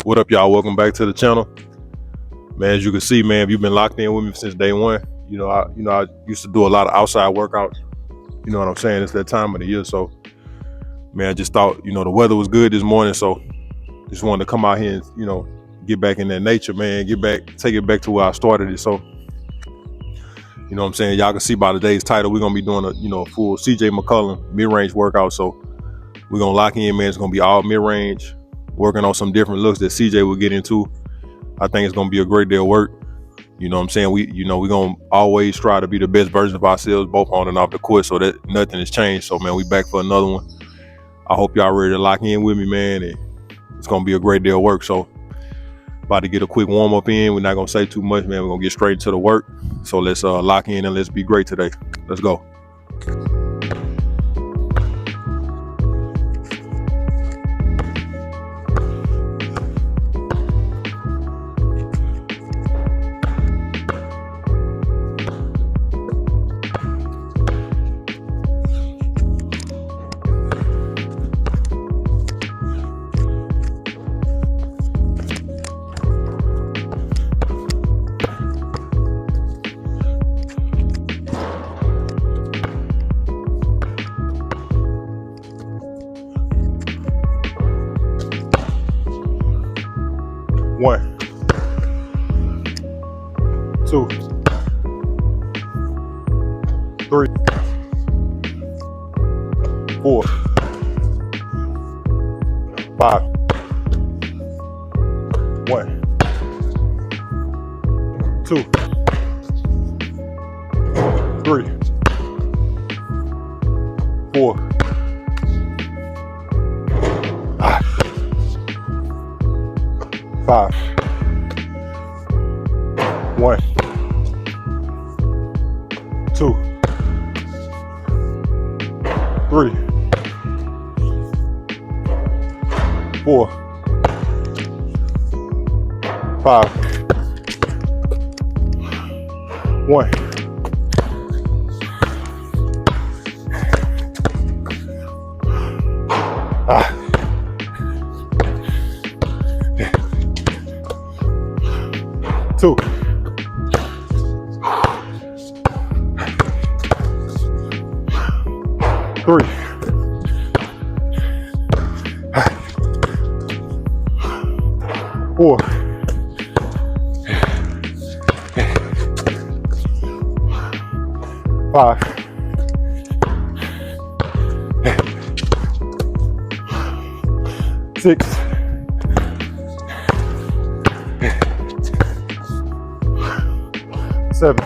What up, y'all? Welcome back to the channel. Man, as you can see, man, if you've been locked in with me since day one, I used to do a lot of outside workouts. You know what I'm saying? It's that time of the year. So, man, I just thought, the weather was good this morning. So just wanted to come out here and, get back in that nature, man, take it back to where I started it. So, you know what I'm saying? Y'all can see by today's title, we're going to be doing a full CJ McCollum mid-range workout. So we're going to lock in, man. It's going to be all mid-range, working on some different looks that CJ will get into. I think it's going to be a great day of work. You know what I'm saying? We're going to always try to be the best version of ourselves, both on and off the court, so that nothing has changed. So, man, we back for another one. I hope y'all ready to lock in with me, man. And it's going to be a great day of work. So, about to get a quick warm-up in. We're not going to say too much, man. We're going to get straight into the work. So, let's lock in and let's be great today. Let's go. One, two, three, four, five. One, two, three, four, five. One, two, three, four, five. One, two, three, four, five, six, seven,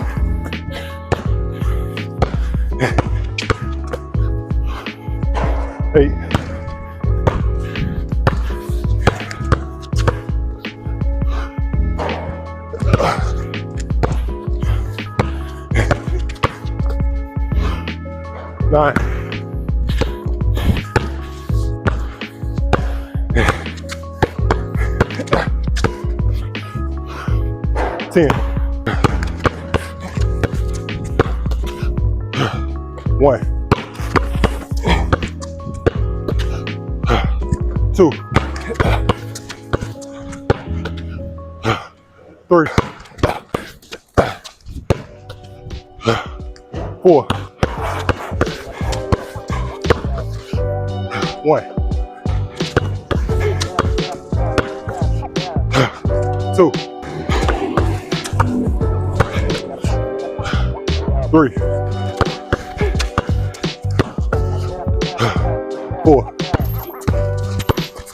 eight, nine, 10. One, two, three, four, one, two, three,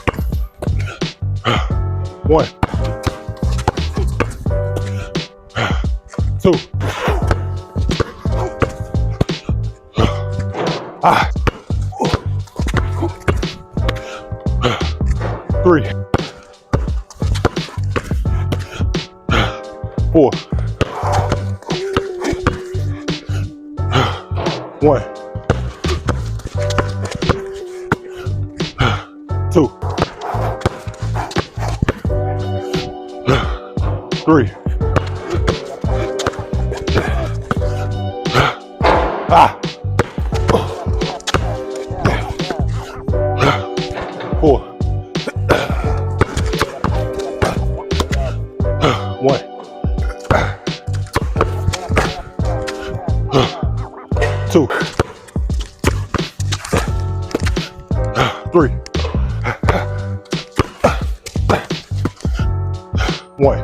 four, one, two, three, four, one, two, three, four, 3, 1,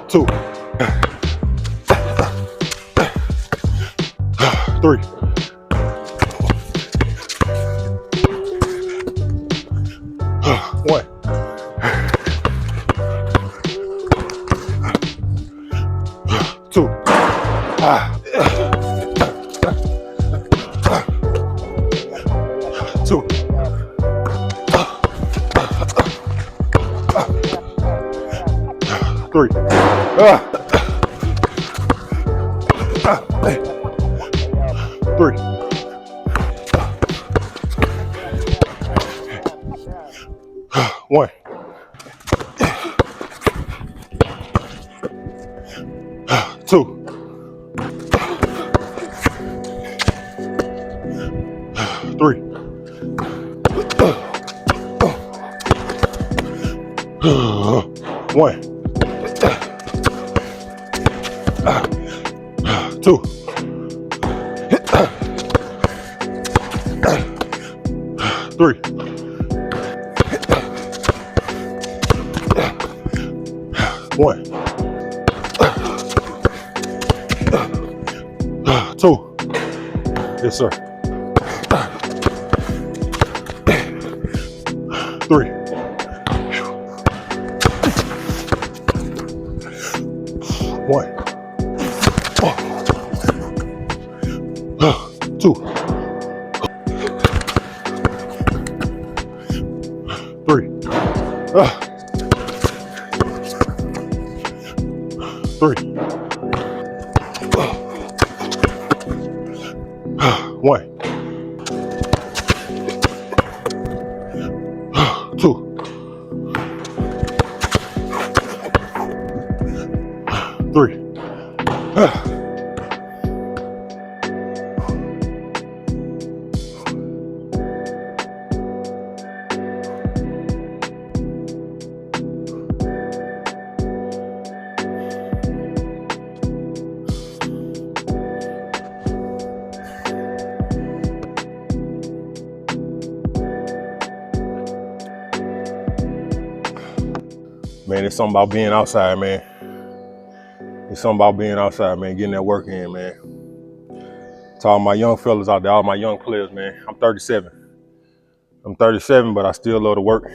2, 3, 1, 2, 2, 3, 3, 1, 2, 3, 1, 2, 3, 1, 2. Yes, sir. 3, 1, 2, 3, 3, 1, 2, 3. Man, it's something about being outside, man. It's something about being outside, man, getting that work in, man. To all my young fellas out there, all my young players, man. I'm 37. I'm 37, but I still love to work.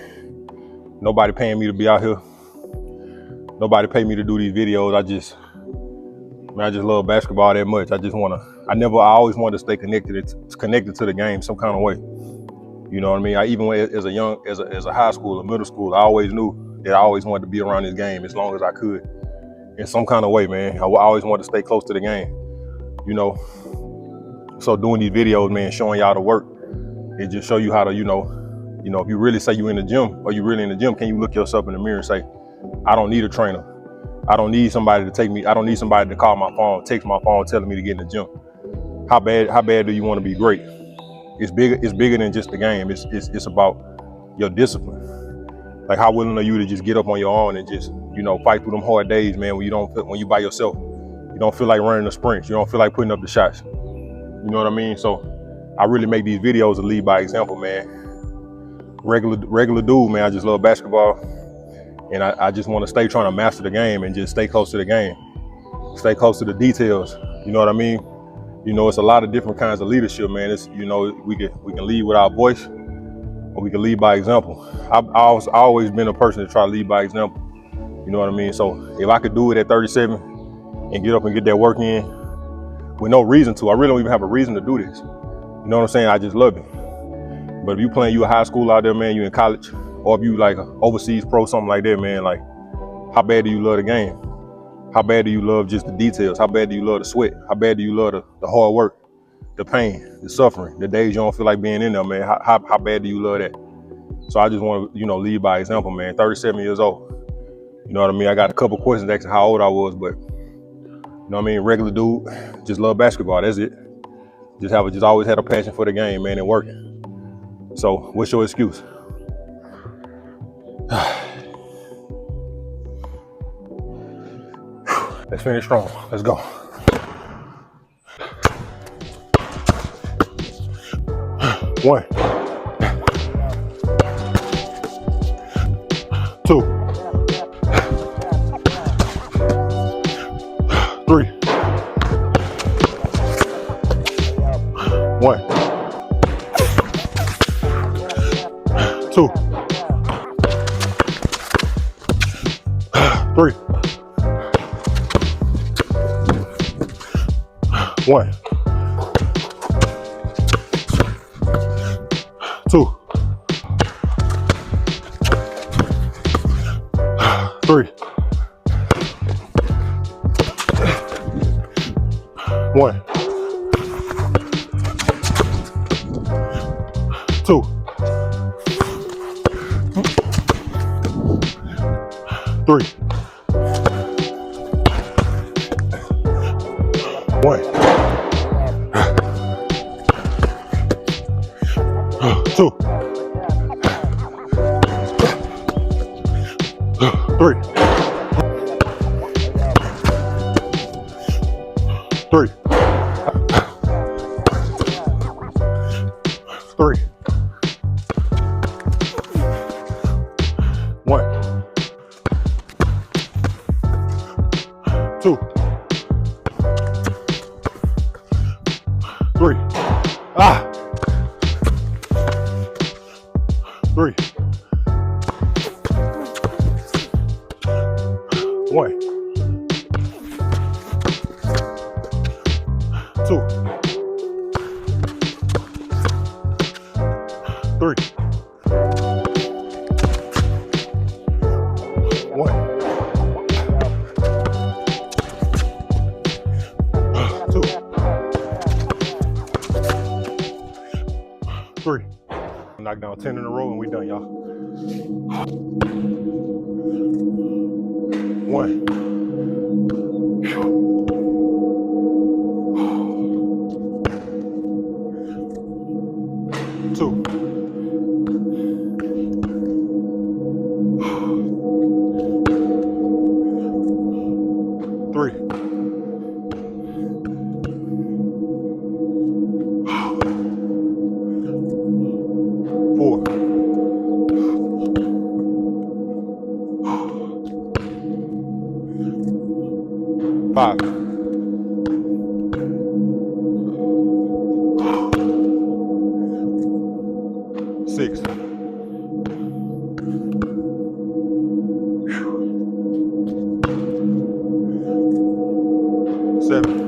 Nobody paying me to be out here. Nobody pay me to do these videos. I just love basketball that much. I always wanted to stay connected to the game some kind of way. You know what I mean? I even as a high school or middle school, I always knew that I always wanted to be around this game as long as I could. In some kind of way, man. I always wanted to stay close to the game. You know. So doing these videos, man, showing y'all the work, it just show you how to, if you really say you in the gym or you really in the gym, can you look yourself in the mirror and say, I don't need a trainer. I don't need somebody to take me. I don't need somebody to call my phone, text my phone, telling me to get in the gym. How bad do you want to be great? It's bigger than just the game. It's about your discipline. Like how willing are you to just get up on your own and just, fight through them hard days, man, when you by yourself. You don't feel like running the sprints. You don't feel like putting up the shots. You know what I mean? So I really make these videos to lead by example, man. Regular dude, man. I just love basketball. And I just want to stay trying to master the game and just stay close to the game. Stay close to the details. You know what I mean? It's a lot of different kinds of leadership, man. It's, we can lead with our voice or we can lead by example. I've always been a person to try to lead by example. You know what I mean? So if I could do it at 37 and get up and get that work in with no reason to, I really don't even have a reason to do this. You know what I'm saying? I just love it. But if you playing, you a high school out there, man, you in college, or if you like an overseas pro, something like that, man, like how bad do you love the game? How bad do you love just the details? How bad do you love the sweat? How bad do you love the hard work, the pain, the suffering, the days you don't feel like being in there, man? How bad do you love that? So I just want to, lead by example, man. 37 years old. You know what I mean? I got a couple questions asking how old I was, but you know what I mean? Regular dude, just love basketball. That's it. Just always had a passion for the game, man, and working. So what's your excuse? Let's finish strong. Let's go. 1, 2, 3, 1, 2, 3, 1, 2, 3, 1, 2, 3, 1, 2, 3, 3, 3, 1, 2, 3, 3, 1, 2, 3, 1, 2, 3. Knock down 10 in a row and we done, y'all. 1, 2, 3, 4, 5, 6, 7,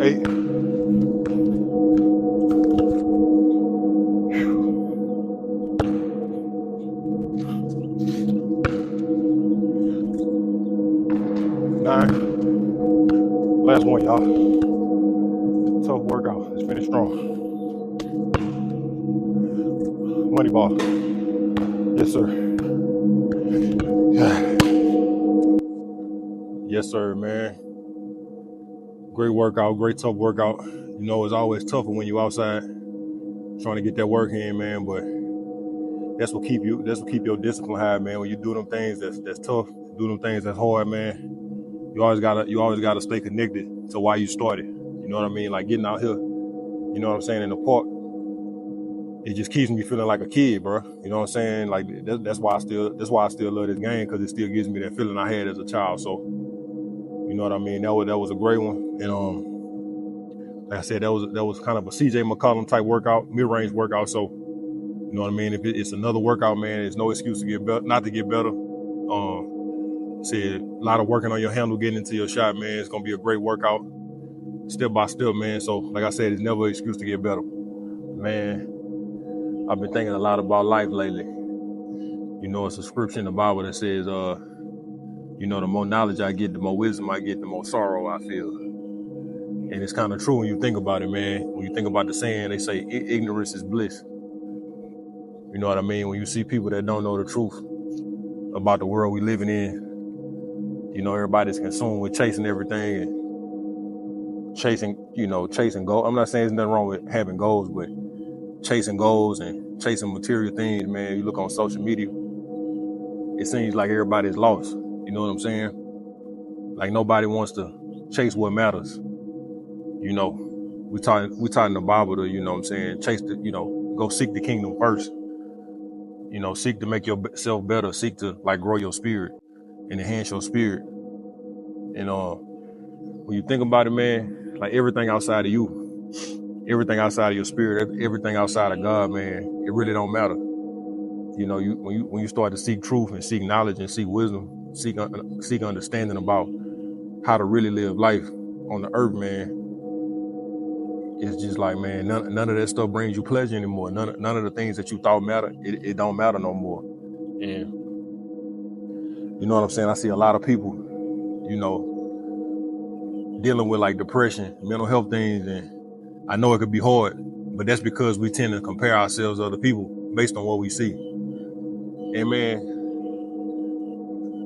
8, 9. Last one, y'all. Tough workout. Let's finish strong. Money ball. Yes, sir. Yeah. Yes, sir, man. Great workout, great tough workout. You know, it's always tougher when you're outside trying to get that work in, man. But that's what keep your discipline high, man. When you do them things that's tough, do them things that's hard, man. You always gotta stay connected to why you started. You know what I mean? Like getting out here, you know what I'm saying, in the park. It just keeps me feeling like a kid, bro. You know what I'm saying? Like that's why I still love this game, because it still gives me that feeling I had as a child. So, you know what I mean? That was a great one. And like I said, that was kind of a CJ McCollum type workout, mid-range workout. So, you know what I mean? If it's another workout, man, there's no excuse to get better, not to get better. Said a lot of working on your handle, getting into your shot, man. It's gonna be a great workout, step by step, man. So, like I said, it's never an excuse to get better, man. I've been thinking a lot about life lately. You know, it's a scripture in the Bible that says, you know, the more knowledge I get, the more wisdom I get, the more sorrow I feel. And it's kind of true when you think about it, man. When you think about the saying, they say ignorance is bliss. You know what I mean? When you see people that don't know the truth about the world we living in, you know, everybody's consumed with chasing everything and chasing goals. I'm not saying there's nothing wrong with having goals, but chasing goals and chasing material things, man. You look on social media, it seems like everybody's lost. You know what I'm saying? Like nobody wants to chase what matters. You know, we taught in the Bible to, you know what I'm saying, chase the, you know, go seek the kingdom first. You know, seek to make yourself better, seek to like grow your spirit and enhance your spirit. And when you think about it, man, like everything outside of you, everything outside of your spirit, everything outside of God, man, it really don't matter. You know, when you start to seek truth and seek knowledge and seek wisdom, seek understanding about how to really live life on the earth, man, it's just like, man, none of that stuff brings you pleasure anymore. None of the things that you thought matter, it don't matter no more. And you know what I'm saying? I see a lot of people, you know, dealing with like depression, mental health things, and I know it could be hard, but that's because we tend to compare ourselves to other people based on what we see. And man,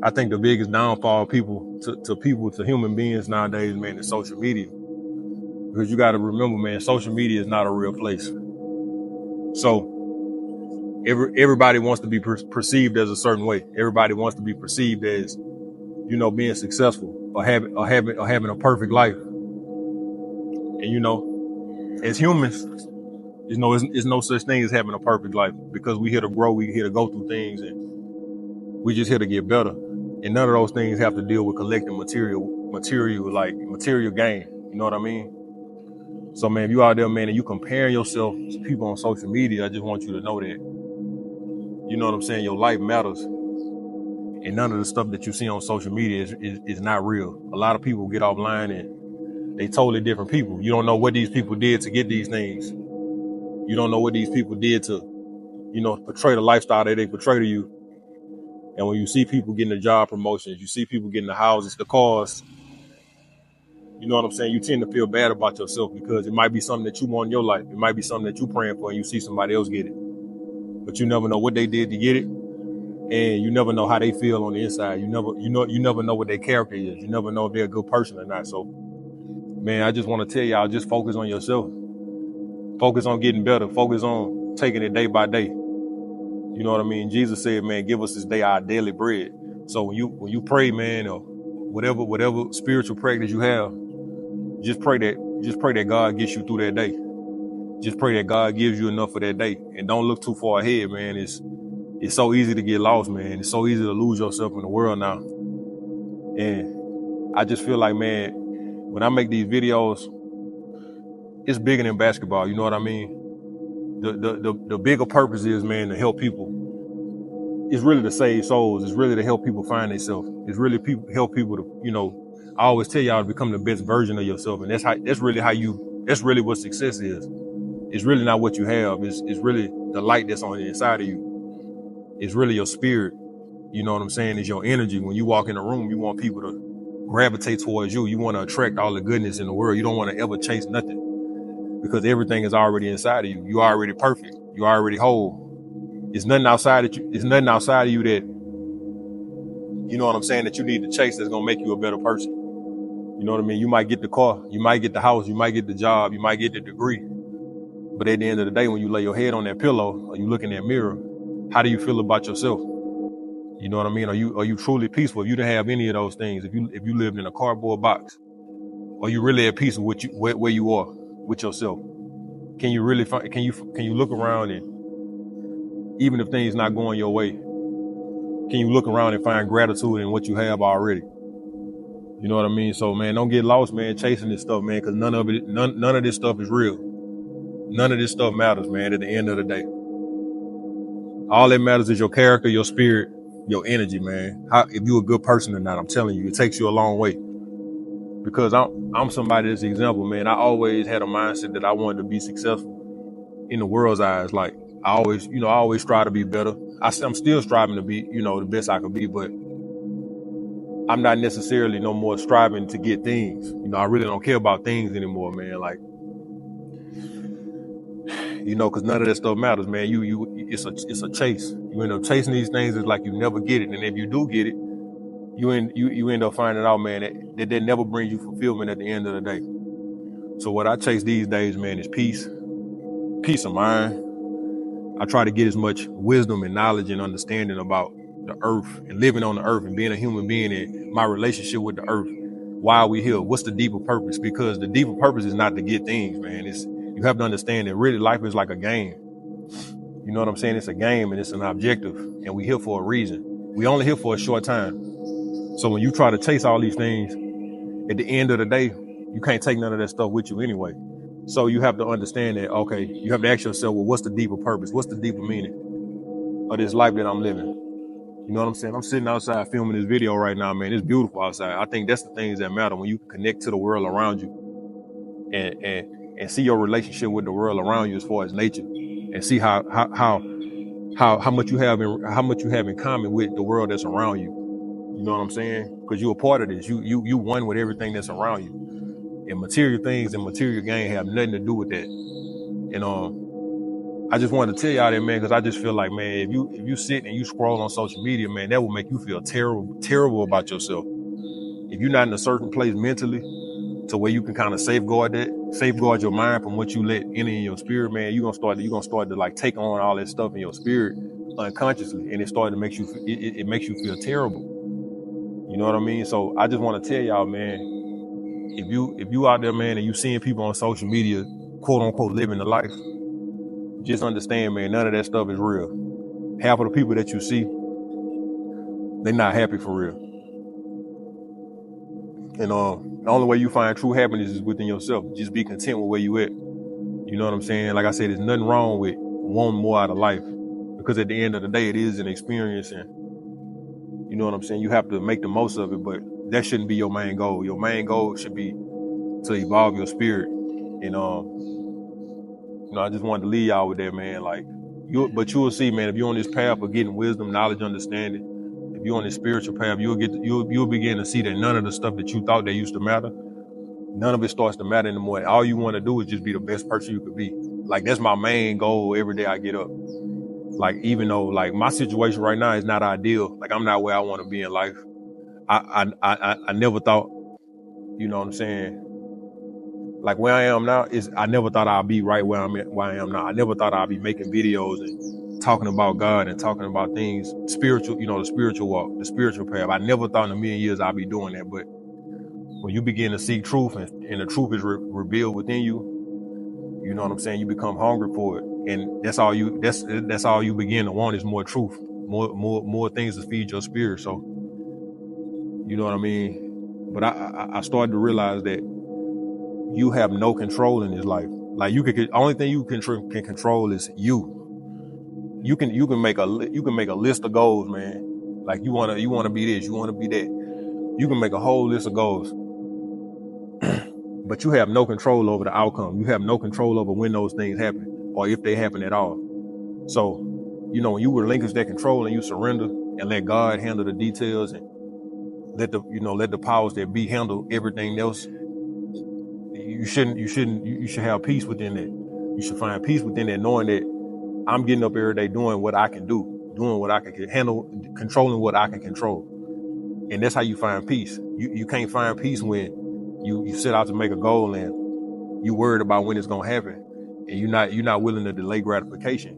I think the biggest downfall of people to human beings nowadays, man, is social media. Because you got to remember, man, social media is not a real place. So everybody wants to be perceived as a certain way. Everybody wants to be perceived as, you know, being successful or having a perfect life. And you know, as humans, you know, it's no such thing as having a perfect life, because we here to grow, we here to go through things, and we just here to get better. And none of those things have to deal with collecting material gain. You know what I mean? So man, if you out there, man, and you comparing yourself to people on social media, I just want you to know that, you know what I'm saying, your life matters. And none of the stuff that you see on social media is not real. A lot of people get offline and they totally different people. You don't know what these people did to get these things. You don't know what these people did to, you know, portray the lifestyle that they portray to you. And when you see people getting the job promotions, you see people getting the houses, the cars, you know what I'm saying, you tend to feel bad about yourself, because it might be something that you want in your life. It might be something that you're praying for, and you see somebody else get it. But you never know what they did to get it. And you never know how they feel on the inside. You never know what their character is. You never know if they're a good person or not. So, man, I just want to tell y'all, just focus on yourself. Focus on getting better. Focus on taking it day by day. You know what I mean? Jesus said, man, give us this day our daily bread. So when you pray, man, or whatever spiritual practice you have, just pray that God gets you through that day. Just pray that God gives you enough for that day. And don't look too far ahead, man. It's so easy to get lost, man. It's so easy to lose yourself in the world now. And I just feel like, man, when I make these videos, it's bigger than basketball. You know what I mean? The bigger purpose is, man, to help people. It's really to save souls. It's really to help people find themselves. It's really help people to, you know, I always tell y'all to become the best version of yourself. And that's really what success is. It's really not what you have. It's really the light that's on the inside of you. It's really your spirit. You know what I'm saying? It's your energy. When you walk in a room, you want people to gravitate towards you. You want to attract all the goodness in the world. You don't want to ever chase nothing, because everything is already inside of you. You're already perfect. You're already whole. It's nothing outside of you. It's nothing outside of you that, you know what I'm saying, that you need to chase that's gonna make you a better person. You know what I mean? You might get the car, you might get the house, you might get the job, you might get the degree. But at the end of the day, when you lay your head on that pillow or you look in that mirror, how do you feel about yourself? You know what I mean? Are you truly peaceful? If you didn't have any of those things, if you lived in a cardboard box, are you really at peace with where you are with yourself? Can you really can you look around, and even if things not going your way, can you look around and find gratitude in what you have already? You know what I mean? So, man, don't get lost, man, chasing this stuff, man, because none of this stuff is real. None of this stuff matters, man, at the end of the day. All that matters is your character, your spirit, your energy, man. If you're a good person or not, I'm telling you, it takes you a long way. Because I'm somebody that's an example, man. I always had a mindset that I wanted to be successful in the world's eyes. Like, I always strive to be better. I'm still striving to be, you know, the best I could be, but I'm not necessarily no more striving to get things. You know, I really don't care about things anymore, man. Like, you know, because none of that stuff matters, man. It's a chase. You end up chasing these things. It's like you never get it, and if you do get it, you end up finding out, man, that never brings you fulfillment at the end of the day. So what I chase these days, man, is peace of mind. I try to get as much wisdom and knowledge and understanding about the earth and living on the earth and being a human being and my relationship with the earth why are we here? What's the deeper purpose? Because the deeper purpose is not to get things, man. You have to understand that really life is like a game. You know what I'm saying? It's a game and it's an objective, and we here for a reason. We only here for a short time. So when you try to chase all these things, at the end of the day, you can't take none of that stuff with you anyway. So you have to understand that, okay, you have to ask yourself, well, what's the deeper purpose? What's the deeper meaning of this life that I'm living? You know what I'm saying? I'm sitting outside filming this video right now, man. It's beautiful outside. I think that's the things that matter, when you can connect to the world around you and see your relationship with the world around you as far as nature, and see how much you have in common with the world that's around you. You know what I'm saying? Because you're a part of this. You one with everything that's around you. And material things and material gain have nothing to do with that. And I just wanted to tell y'all that, man, because I just feel like, man, if you sit and you scroll on social media, man, that will make you feel terrible about yourself. If you're not in a certain place mentally to where you can kind of safeguard your mind from what you let in your spirit, man, you're gonna start to like take on all that stuff in your spirit unconsciously, and it makes you feel terrible. You know what I mean? So I just want to tell y'all, man, if you out there, man, and you seeing people on social media, quote unquote, living the life, just understand, man, none of that stuff is real. Half of the people that you see, they're not happy for real. And the only way you find true happiness is within yourself. Just be content with where you at. You know what I'm saying? Like I said, there's nothing wrong with wanting more out of life, because at the end of the day, it is an experience, and you know what I'm saying? You have to make the most of it, but that shouldn't be your main goal. Your main goal should be to evolve your spirit. And I just wanted to leave y'all with that, man. But you will see, man, if you're on this path of getting wisdom, knowledge, understanding, if you're on this spiritual path, you'll begin to see that none of the stuff that you thought that used to matter, none of it starts to matter anymore. All you want to do is just be the best person you could be. Like, that's my main goal every day I get up. Like, even though like my situation right now is not ideal, like I'm not where I want to be in life. I never thought, you know what I'm saying? Like where I am now I never thought I'd be right where I am now. I never thought I'd be making videos and talking about God and talking about things spiritual, the spiritual walk, the spiritual path. I never thought in a million years I'd be doing that. But when you begin to seek truth and the truth is revealed within you, you know what I'm saying? You become hungry for it. And that's all you begin to want is more truth, more things to feed your spirit. So, you know what I mean? But I started to realize that you have no control in this life. Like only thing you can control is you. You can make a list of goals, man. Like you wanna be this, you wanna be that. You can make a whole list of goals. But you have no control over the outcome. You have no control over when those things happen, or if they happen at all. So, when you relinquish that control and you surrender and let God handle the details, and let the powers that be handle everything else, you should have peace within that. You should find peace within that, knowing that I'm getting up every day doing what I can do, doing what I can handle, controlling what I can control. And that's how you find peace. You can't find peace when you set out to make a goal and you worried about when it's gonna happen, and you're not willing to delay gratification.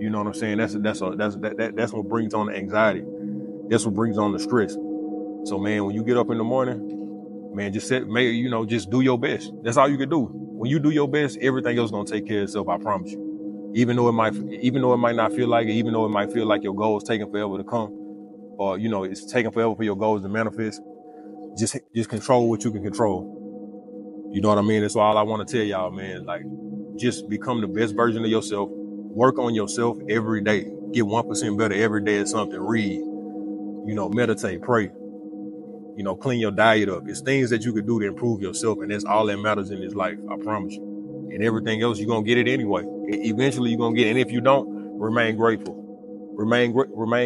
You know what I'm saying? That's what brings on the anxiety. That's what brings on the stress. So, man, when you get up in the morning, man, just do your best. That's all you can do. When you do your best, everything else is gonna take care of itself. I promise you. Even though it might not feel like it, even though it might feel like your goal is taking forever to come, or it's taking forever for your goals to manifest. Just control what you can control. You know what I mean? That's all I want to tell y'all, man. Like, just become the best version of yourself. Work on yourself every day. Get 1% better every day at something. Read, meditate, pray, clean your diet up. It's things that you could do to improve yourself, and that's all that matters in this life. I promise you. And everything else, you're going to get it anyway. Eventually, you're going to get it. And if you don't, remain grateful. Remain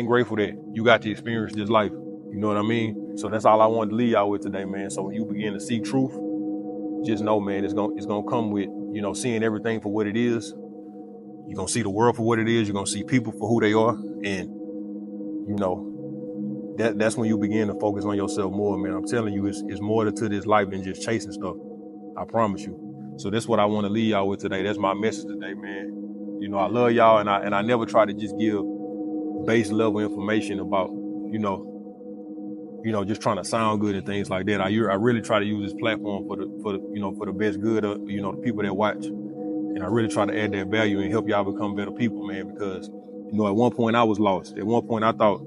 grateful that you got to experience this life. You know what I mean? So that's all I wanted to leave y'all with today, man. So when you begin to seek truth, just know, man, it's gonna come with, seeing everything for what it is. You're gonna see the world for what it is. You're gonna see people for who they are. And, that's when you begin to focus on yourself more, man. I'm telling you, it's more to this life than just chasing stuff. I promise you. So that's what I want to leave y'all with today. That's my message today, man. I love y'all, and I never try to just give base level information about, just trying to sound good and things like that. I really try to use this platform for the best good of, the people that watch. And I really try to add that value and help y'all become better people, man, because, at one point I was lost. At one point I thought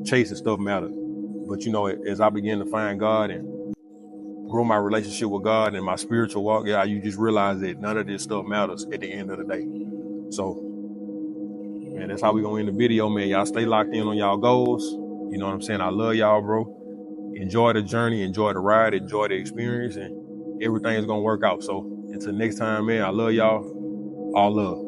chasing stuff mattered. But, as I began to find God and grow my relationship with God and my spiritual walk, you just realize that none of this stuff matters at the end of the day. So, man, that's how we gonna end the video, man. Y'all stay locked in on y'all goals. You know what I'm saying? I love y'all, bro. Enjoy the journey, enjoy the ride, enjoy the experience, and everything's gonna work out. So until next time, man, I love y'all. All love.